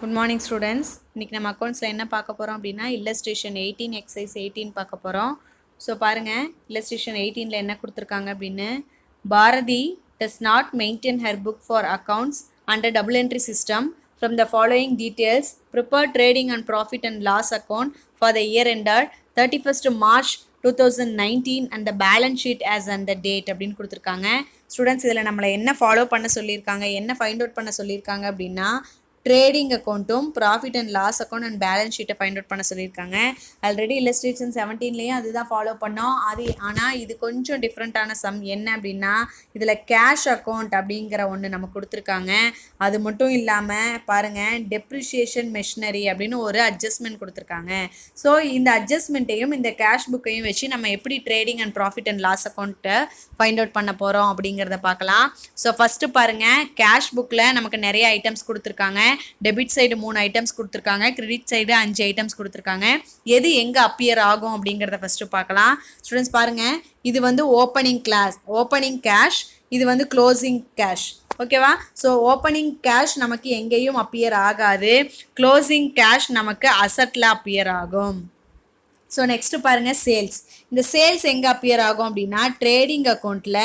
Good morning students. இன்றைக்கி நம்ம அக்கௌண்ட்ஸில் என்ன பார்க்க போகிறோம் அப்படின்னா இல்லஸ்ட்ரேஷன் 18 எக்ஸசைஸ் 18 பார்க்க போகிறோம். ஸோ பாருங்கள், இல்லஸ்ட்ரேஷன் 18ல் என்ன கொடுத்துருக்காங்க அப்படின்னு. Bharathi does not maintain her book for accounts under double entry system. From the following details, prepare trading and profit and loss account for the year ended 31st March 2019 and the balance sheet as on the date அப்படின்னு கொடுத்துருக்காங்க. Students, இதில் நம்மளை என்ன follow பண்ண சொல்லியிருக்காங்க, என்ன find out பண்ண சொல்லியிருக்காங்க அப்படின்னா ட்ரேடிங் அக்கௌண்ட்டும் profit and loss account and balance ஷீட்டை ஃபைண்ட் அவுட் பண்ண சொல்லியிருக்காங்க. ஆல்ரெடி இல்லஸ்ட்ரேஷன் 17லேயும் அதுதான் ஃபாலோ பண்ணோம். ஆனால் இது கொஞ்சம் டிஃப்ரெண்ட்டான சம் என்ன அப்படின்னா, இதில் கேஷ் அக்கௌண்ட் அப்படிங்கிற ஒன்று நம்ம கொடுத்துருக்காங்க. அது மட்டும் இல்லாமல் பாருங்கள், டெப்ரிஷியேஷன் மெஷினரி அப்படின்னு ஒரு அட்ஜஸ்ட்மெண்ட் கொடுத்துருக்காங்க. ஸோ இந்த அட்ஜஸ்ட்மெண்ட்டையும் இந்த கேஷ் புக்கையும் வச்சு நம்ம எப்படி trading and profit and loss அக்கௌண்ட்டை ஃபைண்ட் அவுட் பண்ண போகிறோம் அப்படிங்கிறத பார்க்கலாம். ஸோ ஃபஸ்ட்டு பாருங்கள், கேஷ் புக்கில் நமக்கு நிறைய ஐட்டம்ஸ் கொடுத்துருக்காங்க. டெபிட் சைடு 3 ஐட்டம்ஸ் கொடுத்துருக்காங்க, கிரெடிட் சைடு 5 ஐட்டம்ஸ் கொடுத்துருக்காங்க. எது எங்கே அப்பியர் ஆகும் அப்படிங்கிறத ஃபஸ்ட்டு பார்க்கலாம். ஸ்டூடெண்ட்ஸ் பாருங்கள், இது வந்து ஓப்பனிங் கேஷ், இது வந்து க்ளோசிங் கேஷ். ஓகேவா? ஸோ ஓப்பனிங் கேஷ் நமக்கு எங்கேயும் அப்பியர் ஆகாது, க்ளோசிங் கேஷ் நமக்கு அசட்டில் அப்பியர் ஆகும். ஸோ நெக்ஸ்ட்டு பாருங்கள், சேல்ஸ். இந்த சேல்ஸ் எங்கே அப்பியர் ஆகும் அப்படின்னா ட்ரேடிங் அக்கௌண்ட்டில்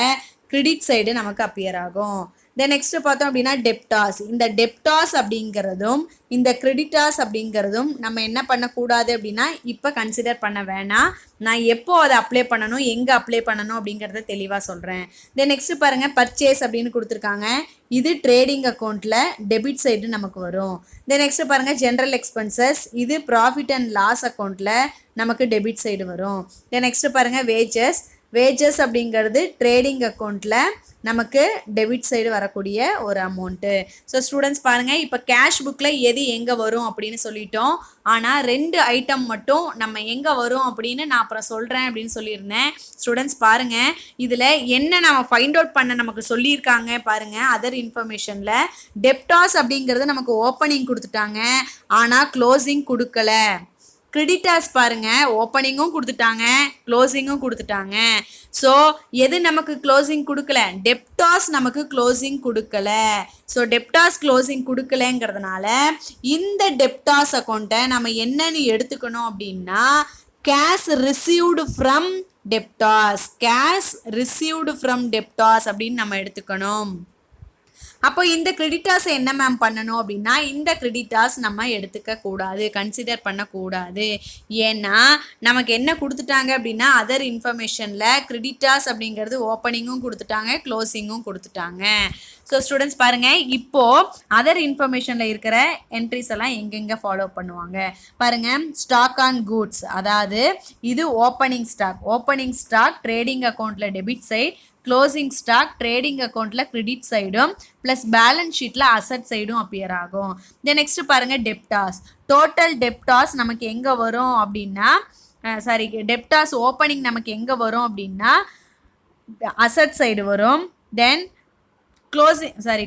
கிரெடிட் சைடு நமக்கு அப்பியர் ஆகும். தென் நெக்ஸ்ட்டு பார்த்தோம் அப்படின்னா டெப்டாஸ். இந்த டெப்டாஸ் அப்படிங்கிறதும் இந்த கிரெடிட்டாஸ் அப்படிங்கிறதும் நம்ம என்ன பண்ணக்கூடாது அப்படின்னா இப்போ கன்சிடர் பண்ண வேணாம். நான் எப்போ அதை அப்ளை பண்ணணும், எங்கே அப்ளை பண்ணணும் அப்படிங்கிறத தெளிவாக சொல்கிறேன். தென் நெக்ஸ்ட்டு பாருங்கள், பர்ச்சேஸ் அப்படின்னு கொடுத்துருக்காங்க. இது ட்ரேடிங் அக்கௌண்ட்டில் டெபிட் சைடு நமக்கு வரும். தென் நெக்ஸ்ட்டு பாருங்கள், ஜென்ரல் எக்ஸ்பென்சஸ். இது ப்ராஃபிட் அண்ட் லாஸ் அக்கௌண்ட்டில் நமக்கு டெபிட் சைடு வரும். தென் நெக்ஸ்ட்டு பாருங்கள், வேஜஸ் அப்படிங்கிறது ட்ரேடிங் அக்கௌண்ட்டில் நமக்கு டெபிட் சைடு வரக்கூடிய ஒரு அமௌண்ட்டு. ஸோ ஸ்டூடெண்ட்ஸ் பாருங்கள், இப்போ கேஷ் புக்கில் எது எங்கே வரும் அப்படின்னு சொல்லிட்டோம். ஆனால் 2 ஐட்டம் மட்டும் நம்ம எங்கே வரும் அப்படின்னு நான் அப்புறம் சொல்கிறேன் அப்படின்னு சொல்லியிருந்தேன். ஸ்டூடெண்ட்ஸ் பாருங்கள், இதில் என்ன நம்ம ஃபைண்ட் அவுட் பண்ண நமக்கு சொல்லியிருக்காங்க பாருங்கள். அதர் இன்ஃபர்மேஷனில் டெப்டாஸ் அப்படிங்கிறது நமக்கு ஓப்பனிங் கொடுத்துட்டாங்க, ஆனால் க்ளோசிங் கொடுக்கல. கிரெடிட்டாஸ் பாருங்கள், ஓப்பனிங்கும் கொடுத்துட்டாங்க, க்ளோசிங்கும் கொடுத்துட்டாங்க. ஸோ எது நமக்கு க்ளோசிங் கொடுக்கல? டெப்டாஸ் நமக்கு க்ளோசிங் கொடுக்கல. ஸோ டெப்டாஸ் க்ளோசிங் கொடுக்கலங்கிறதுனால இந்த டெப்டாஸ் அக்கௌண்ட்டை நம்ம என்னன்னு எடுத்துக்கணும் அப்படின்னா கேஷ் ரிசீவ்டு ஃப்ரம் டெப்டாஸ் அப்படின்னு நம்ம எடுத்துக்கணும். அப்போ இந்த கிரெடிட்டாஸை என்ன மேம் பண்ணணும் அப்படின்னா, இந்த கிரெடிட்டாஸ் நம்ம எடுத்துக்க கூடாது, கன்சிடர் பண்ணக்கூடாது. ஏன்னா நமக்கு என்ன கொடுத்துட்டாங்க அப்படின்னா அதர் இன்ஃபர்மேஷனில் கிரெடிட்டாஸ் அப்படிங்கிறது ஓப்பனிங்கும் கொடுத்துட்டாங்க, க்ளோசிங்கும் கொடுத்துட்டாங்க. ஸோ ஸ்டூடெண்ட்ஸ் பாருங்கள், இப்போது அதர் இன்ஃபர்மேஷனில் இருக்கிற என்ட்ரிஸ் எல்லாம் எங்கெங்கே ஃபாலோ பண்ணுவாங்க பாருங்கள். ஸ்டாக் ஆன் கூட்ஸ், அதாவது இது ஓப்பனிங் ஸ்டாக் ட்ரேடிங் அக்கௌண்ட்டில் debit side, closing stock trading அக்கௌண்ட்டில் கிரெடிட் சைடும் ப்ளஸ் பேலன்ஸ் ஷீட்டில் அசட் சைடும் அப்பியர் ஆகும். தென் நெக்ஸ்ட் பாருங்கள், டோட்டல் டெப்டாஸ் நமக்கு எங்கே வரும் அப்படின்னா டெப்டாஸ் ஓப்பனிங் நமக்கு எங்கே வரும் அப்படின்னா அசட் சைடு வரும். தென்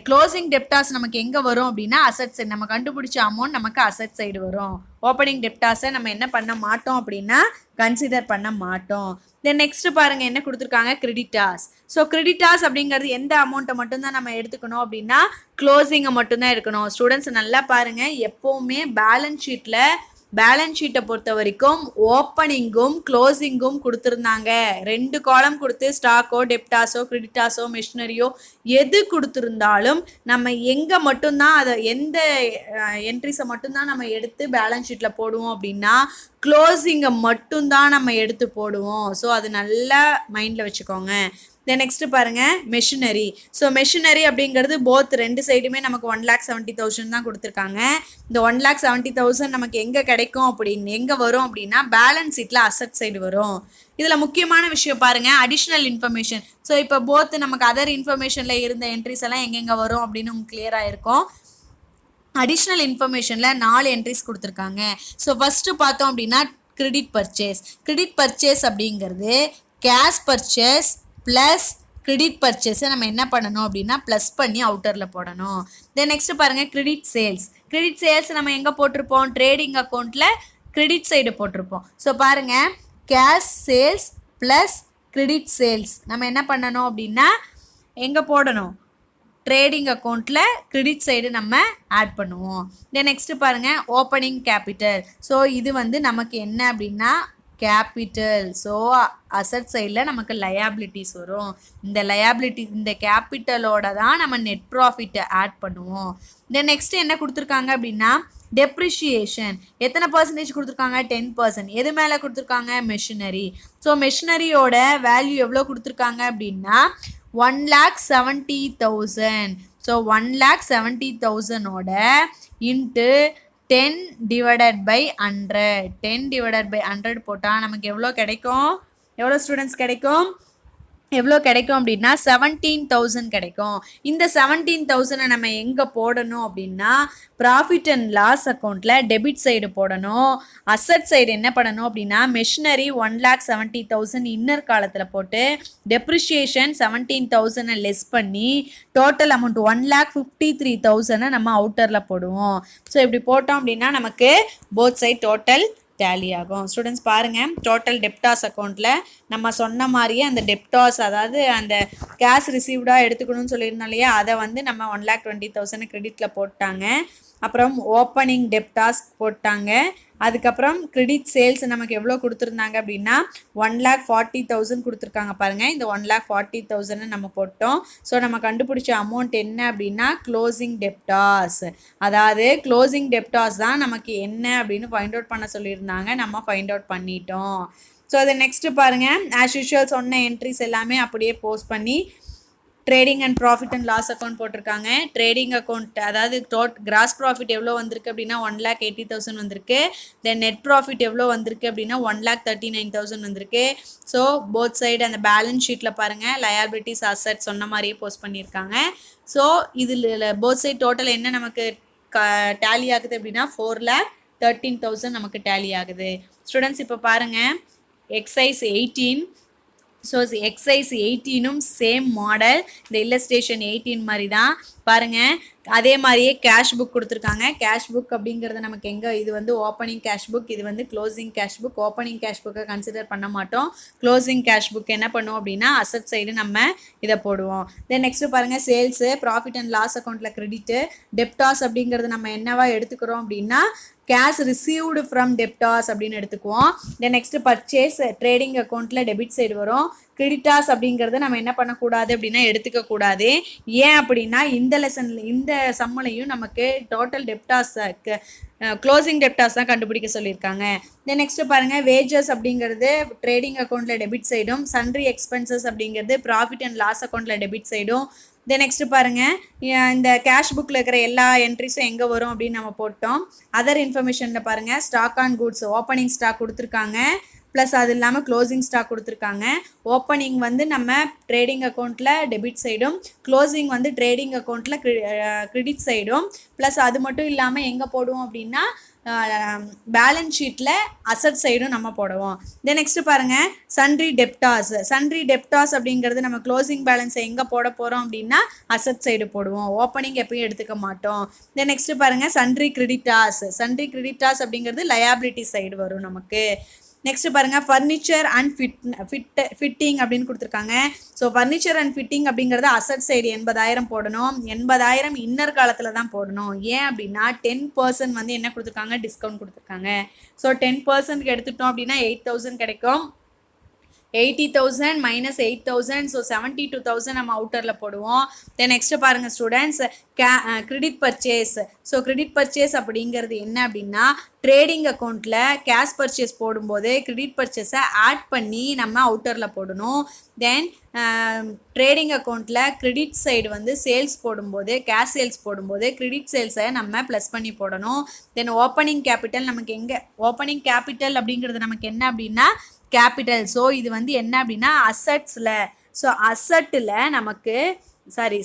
க்ளோசிங் டெப்டாஸ் நமக்கு எங்கே வரும் அப்படின்னா அசட் சைடு. நம்ம கண்டுபிடிச்ச அமௌண்ட் நமக்கு அசட் சைடு வரும். ஓப்பனிங் டெப்டாஸை நம்ம என்ன பண்ண மாட்டோம் அப்படின்னா கன்சிடர் பண்ண மாட்டோம். தென் நெக்ஸ்ட் பாருங்கள், என்ன கொடுத்துருக்காங்க? கிரெடிட்டாஸ். ஸோ கிரெடிட்டாஸ் அப்படிங்கிறது எந்த அமௌண்ட்டை மட்டும்தான் நம்ம எடுத்துக்கணும் அப்படின்னா க்ளோசிங்கை மட்டும்தான் எடுக்கணும். ஸ்டூடெண்ட்ஸ் நல்லா பாருங்கள், எப்போவுமே பேலன்ஸ் ஷீட்டை பொறுத்த வரைக்கும் ஓப்பனிங்கும் க்ளோசிங்கும் கொடுத்துருந்தாங்க. 2 காலம் கொடுத்து ஸ்டாக்கோ டெப்டாஸோ கிரெடிட்டாஸோ மெஷினரியோ எது கொடுத்துருந்தாலும் நம்ம எங்கே மட்டும்தான் அதை எந்த என்ட்ரிஸை மட்டும்தான் நம்ம எடுத்து பேலன்ஸ் ஷீட்டில் போடுவோம் அப்படின்னா க்ளோசிங்கை மட்டும்தான் நம்ம எடுத்து போடுவோம். ஸோ அது நல்லா மைண்டில் வச்சுக்கோங்க. தென் நெக்ஸ்ட் பாருங்கள், மெஷினரி. ஸோ மெஷினரி அப்படிங்கிறது போத் 2 சைடுமே நமக்கு 1,70,000 தான் கொடுத்துருக்காங்க. இந்த 1,70,000 நமக்கு எங்கே கிடைக்கும் அப்படின்னு எங்கே வரும் அப்படின்னா பேலன்ஸ் ஷீட்டில் அசட் சைடு வரும். இதில் முக்கியமான விஷயம் பாருங்கள், அடிஷ்னல் இன்ஃபர்மேஷன். ஸோ இப்போ போத் நமக்கு அதர் இன்ஃபர்மேஷனில் இருந்த என்ட்ரிஸ் எல்லாம் எங்கெங்கே வரும் அப்படின்னு உங்களுக்கு கிளியராக இருக்கும். அடிஷ்னல் இன்ஃபர்மேஷனில் 4 என்ட்ரிஸ் கொடுத்துருக்காங்க. ஸோ ஃபஸ்ட்டு பார்த்தோம் அப்படின்னா கிரெடிட் பர்ச்சேஸ் அப்படிங்கிறது கேஷ் பர்ச்சேஸ் ப்ளஸ் கிரெடிட் பர்ச்சேஸை நம்ம என்ன பண்ணணும் அப்படின்னா ப்ளஸ் பண்ணி அவுட்டரில் போடணும். தென் நெக்ஸ்ட் பாருங்கள், கிரெடிட் சேல்ஸ் நம்ம எங்கே போட்டிருப்போம்? ட்ரேடிங் அக்கௌண்ட்டில் கிரெடிட் சைடு போட்டிருப்போம். ஸோ பாருங்கள், cash sales plus credit sales நம்ம என்ன பண்ணணும் அப்படின்னா எங்கே போடணும்? ட்ரேடிங் அக்கௌண்ட்டில் கிரெடிட் சைடு நம்ம ஆட் பண்ணுவோம். தென் நெக்ஸ்ட் பாருங்கள் ஓப்பனிங் கேபிட்டல். ஸோ இது வந்து நமக்கு என்ன அப்படின்னா கேபிட்டல். ஸோ அசட் சைடில் நமக்கு லயாபிலிட்டிஸ் வரும். இந்த கேபிட்டலோட தான் நம்ம நெட் ப்ராஃபிட்டை ஆட் பண்ணுவோம். தென் நெக்ஸ்ட் என்ன கொடுத்துருக்காங்க அப்படின்னா டெப்ரிஷியேஷன். எத்தனை பர்சன்டேஜ் கொடுத்துருக்காங்க? 10%. எது மேலே கொடுத்துருக்காங்க? மெஷினரி. ஸோ மெஷினரியோட வேல்யூ எவ்வளோ கொடுத்துருக்காங்க அப்படின்னா 1,70,000. ஸோ 1,70,000ஓட into 10 divided by 100. 10 divided by 100 போட்டால் நமக்கு எவ்வளோ கிடைக்கும்? எவ்வளோ ஸ்டூடெண்ட்ஸ் கிடைக்கும்? எவ்வளோ கிடைக்கும் அப்படின்னா 17,000 கிடைக்கும். இந்த 17,000 நம்ம எங்கே போடணும் அப்படின்னா ப்ராஃபிட் அண்ட் லாஸ் அக்கௌண்ட்டில் டெபிட் சைடு போடணும். அசட் சைடு என்ன பண்ணணும் அப்படின்னா மெஷினரி 1,70,000 இன்னர் காலத்தில் போட்டு டெப்ரிஷியேஷன் 17,000 லெஸ் பண்ணி டோட்டல் அமௌண்ட் 1,53,000 நம்ம அவுட்டரில் போடுவோம். ஸோ இப்படி போட்டோம் அப்படின்னா நமக்கு போத் சைட் டோட்டல் டேலி ஆகும். ஸ்டூடெண்ட்ஸ் பாருங்கள் டோட்டல் டெப்டாஸ் அக்கௌண்ட்டில் நம்ம சொன்ன மாதிரியே அந்த டெப்டாஸ் அதாவது அந்த கேஷ் ரிசீவ்டாக எடுத்துக்கணும்னு சொல்லியிருந்தோம் இல்லையா, அதை வந்து நம்ம 1,20,000 கிரெடிட்டில் போட்டாங்க. அப்புறம் ஓப்பனிங் டெப்டாஸ் போட்டாங்க. அதுக்கப்புறம் கிரெடிட் சேல்ஸ் நமக்கு எவ்வளோ கொடுத்துருந்தாங்க அப்படின்னா 1,40,000 கொடுத்துருக்காங்க பாருங்கள். இந்த 1,40,000 நம்ம போட்டோம். ஸோ நம்ம கண்டுபிடிச்ச அமௌண்ட் என்ன அப்படின்னா க்ளோசிங் டெப்டாஸ். அதாவது க்ளோசிங் டெப்டாஸ் தான் நமக்கு என்ன அப்படின்னு ஃபைண்ட் அவுட் பண்ண சொல்லியிருந்தாங்க. நம்ம ஃபைண்ட் அவுட் பண்ணிட்டோம். ஸோ அதை நெக்ஸ்ட்டு பாருங்கள் ஆஸ் யூஷுவல் சொன்ன என்ட்ரிஸ் எல்லாமே அப்படியே போஸ்ட் பண்ணி trading and profit and loss account போட்டிருக்காங்க. ட்ரேடிங் அக்கௌண்ட் அதாவது கிராஸ் ப்ராஃபிட் எவ்வளோ வந்திருக்கு அப்படின்னா 1,80,000 வந்திருக்கு. தென் நெட் ப்ராஃபிட் எவ்வளோ வந்திருக்கு அப்படின்னா 1,39,000 வந்திருக்கு. ஸோ போத் சைடு அந்த பேலன்ஸ் ஷீட்டில் பாருங்கள் லயபிலிட்டிஸ் அசட் சொன்ன மாதிரியே போஸ்ட் பண்ணியிருக்காங்க. ஸோ இதில் போத் சைடு டோட்டல் என்ன நமக்கு டேலி ஆகுது அப்படின்னா 4,13,000 நமக்கு டேலி ஆகுது. ஸ்டூடெண்ட்ஸ் இப்போ பாருங்கள் எக்ஸைஸ் 18. ஸோ எக்ஸைஸ் 18ம் சேம் மாடல். இந்த இல்லஸ்ட்ரேஷன் 18 மாதிரி தான் பாருங்கள். அதே மாதிரியே கேஷ் புக் கொடுத்துருக்காங்க. கேஷ் புக் அப்படிங்கிறது நமக்கு எங்கே இது வந்து ஓப்பனிங் கேஷ் புக், இது வந்து closing cash book. Opening cash புக்கை கன்சிடர் பண்ண மாட்டோம். க்ளோசிங் கேஷ் புக் என்ன பண்ணுவோம் அப்படின்னா அசட் சைடு நம்ம இதை போடுவோம். தென் நெக்ஸ்ட்டு பாருங்கள் சேல்ஸு ப்ராஃபிட் அண்ட் லாஸ் அக்கௌண்ட்டில் கிரெடிட்டு டெப்டாஸ் அப்படிங்கிறது நம்ம என்னவா எடுத்துக்கிறோம் அப்படின்னா கேஷ் ரிசீவ்டு ஃப்ரம் டெப்டாஸ் அப்படின்னு எடுத்துக்குவோம். தென் நெக்ஸ்ட்டு பர்ச்சேஸ் ட்ரேடிங் அக்கௌண்ட்டில் டெபிட் சைடு வரும். கிரெடிட்டாஸ் அப்படிங்கிறது நம்ம என்ன பண்ணக்கூடாது அப்படின்னா எடுத்துக்கக்கூடாது. ஏன் அப்படின்னா இந்த லெசனில் இந்த சம்மளையும் நமக்கு டோட்டல் டெப்டாஸ் க்ளோசிங் டெப்டாஸ் தான் கண்டுபிடிக்க சொல்லியிருக்காங்க. தென் நெக்ஸ்ட்டு பாருங்கள் வேஜஸ் அப்படிங்கிறது ட்ரேடிங் அக்கௌண்ட்டில் டெபிட் சைடும், சன்ட்ரி எக்ஸ்பென்சஸ் அப்படிங்கிறது ப்ராஃபிட் அண்ட் லாஸ் அக்கௌண்ட்டில் டெபிட் சைடும். தென் நெக்ஸ்ட்டு பாருங்கள் இந்த கேஷ் புக்கில் இருக்கிற எல்லா என்ட்ரிஸும் எங்கே வரும் அப்படின்னு நம்ம போட்டோம். அதர் இன்ஃபர்மேஷனில் பாருங்கள் stock on goods opening stock கொடுத்துருக்காங்க. ப்ளஸ் அது இல்லாமல் க்ளோசிங் ஸ்டாக் கொடுத்துருக்காங்க. ஓப்பனிங் வந்து நம்ம ட்ரேடிங் அக்கௌண்ட்டில் டெபிட் சைடும், க்ளோசிங் வந்து ட்ரேடிங் அக்கௌண்ட்டில் கிரெடிட் சைடும். ப்ளஸ் அது மட்டும் இல்லாமல் எங்கே போடுவோம் அப்படின்னா பேலன்ஸ் ஷீட்டில் அசட் சைடும் நம்ம போடுவோம். தென் நெக்ஸ்ட்டு பாருங்கள் சன்ட்ரி டெப்டாஸ் அப்படிங்கிறது நம்ம க்ளோசிங் பேலன்ஸை எங்கே போட போகிறோம் அப்படின்னா அசட் சைடு போடுவோம். ஓப்பனிங் எப்பயும் எடுத்துக்க மாட்டோம். தென் நெக்ஸ்ட்டு பாருங்கள் சன்ட்ரி கிரெடிட்டாஸ் அப்படிங்கிறது லயாபிலிட்டி சைடு வரும் நமக்கு. நெக்ஸ்ட்டு பாருங்கள் ஃபர்னிச்சர் அண்ட் ஃபிட்டிங் அப்படின்னு கொடுத்துருக்காங்க. ஸோ ஃபர்னிச்சர் அண்ட் ஃபிட்டிங் அப்படிங்கிறது அசட் சைடு 80,000 போடணும். 80,000 இன்னர் காலத்தில் தான் போடணும். ஏன் அப்படின்னா 10% வந்து என்ன கொடுத்துருக்காங்க டிஸ்கவுண்ட் கொடுத்துருக்காங்க. ஸோ 10% எடுத்துட்டோம் அப்படின்னா 8,000 கிடைக்கும். 80,000 minus 8,000 ஸோ 72,000 நம்ம அவுட்டரில் போடுவோம். தென் நெக்ஸ்ட்டு பாருங்கள் students credit purchase. So credit purchase அப்படிங்கிறது என்ன அப்படின்னா ட்ரேடிங் அக்கௌண்ட்டில் கேஷ் பர்ச்சேஸ் போடும்போது கிரெடிட் பர்ச்சேஸை ஆட் பண்ணி நம்ம அவுட்டரில் போடணும். தென் ட்ரேடிங் அக்கௌண்ட்டில் கிரெடிட் சைடு வந்து சேல்ஸ் போடும்போது கேஷ் சேல்ஸ் போடும்போது கிரெடிட் சேல்ஸை நம்ம ப்ளஸ் பண்ணி போடணும். தென் ஓப்பனிங் கேபிட்டல் நமக்கு எங்கே ஓப்பனிங் கேபிட்டல் அப்படிங்கிறது நமக்கு என்ன அப்படின்னா கேபிட்டல். ஸோ இது வந்து என்ன அப்படின்னா அசட்ஸில். ஸோ அசட்டில் நமக்கு சாரி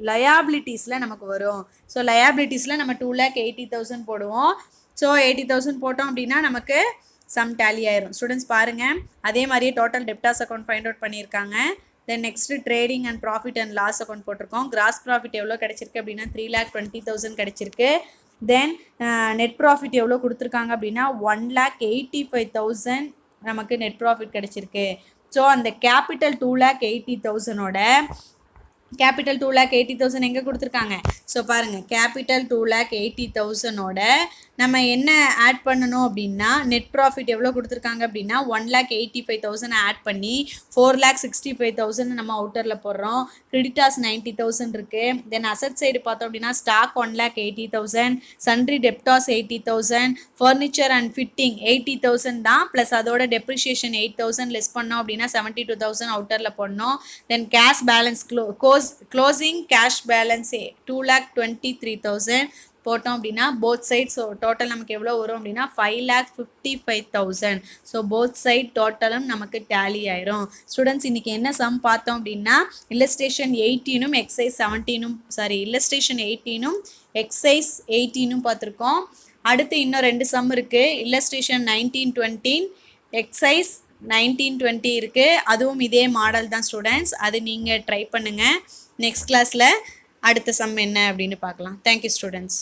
லயாபிலிட்டிஸில் நமக்கு வரும். ஸோ லயாபிலிட்டிஸில் நம்ம 2,80,000 போடுவோம். ஸோ 80,000 போட்டோம் அப்படின்னா நமக்கு சம் டேலி ஆயிரும். ஸ்டூடெண்ட்ஸ் பாருங்கள் அதே மாதிரியே total debtors account find out பண்ணியிருக்காங்க. Then next trading and profit and loss account போட்டிருக்கோம். கிராஸ் ப்ராஃபிட் எவ்வளோ கிடச்சிருக்கு அப்படின்னா 3,20,000 கிடச்சிருக்கு. தென் நெட் ப்ராஃபிட் எவ்வளோ கொடுத்துருக்காங்க அப்படின்னா 1,85,000 நமக்கு நெட் ப்ராஃபிட் கிடச்சிருக்கு. ஸோ அந்த கேபிட்டல் 2,80,000ஓட கேபிட்டல் 2,80,000 எங்கே கொடுத்துருக்காங்க? ஸோ பாருங்கள், கேபிட்டல் 2,80,000ஓட நம்ம என்ன ஆட் பண்ணணும் அப்படின்னா, நெட் ப்ராஃபிட் எவ்வளோ கொடுத்துருக்காங்க அப்படின்னா 1,85,000 ஆட் பண்ணி 4,65,000 நம்ம அவுட்டரில் போடுறோம். கிரெடிட்டாஸ் 90,000 இருக்குது. தென் அசட் சைடு பார்த்தோம் அப்படின்னா stock 1,80,000, sundry debtors 80,000, furniture and fitting 80,000 தான், ப்ளஸ் அதோட டெப்ரிஷியேஷன் 8,000 லெஸ் பண்ணோம் அப்படின்னா 72,000 அவுட்டரில் போடணும். Then cash balance closing cash balance 2,23,000 போட்டோம் அப்படின்னா போத் சைட். ஸோ டோட்டல் நமக்கு எவ்வளோ வரும் அப்படின்னா 5,55,000. ஸோ போத் சைட் டோட்டலும் நமக்கு டேலி ஆயிரும். ஸ்டூடெண்ட்ஸ், இன்றைக்கி என்ன சம் பார்த்தோம் அப்படின்னா இல்லஸ்ட்ரேஷன் 18ம் எக்ஸைஸ் 17ம் இல்லஸ்ட்ரேஷன் 18ம் எக்ஸைஸ் 18ம் பார்த்துருக்கோம். அடுத்து இன்னும் 2 சம் இருக்குது. இல்லஸ்ட்ரேஷன் 19-20 எக்ஸைஸ் 19-20 இருக்குது. அதுவும் இதே மாடல் தான் ஸ்டூடெண்ட்ஸ். அது நீங்கள் ட்ரை பண்ணுங்கள். நெக்ஸ்ட் கிளாஸில் அடுத்த சம் என்ன அப்படின்னு பார்க்கலாம். Thank you students.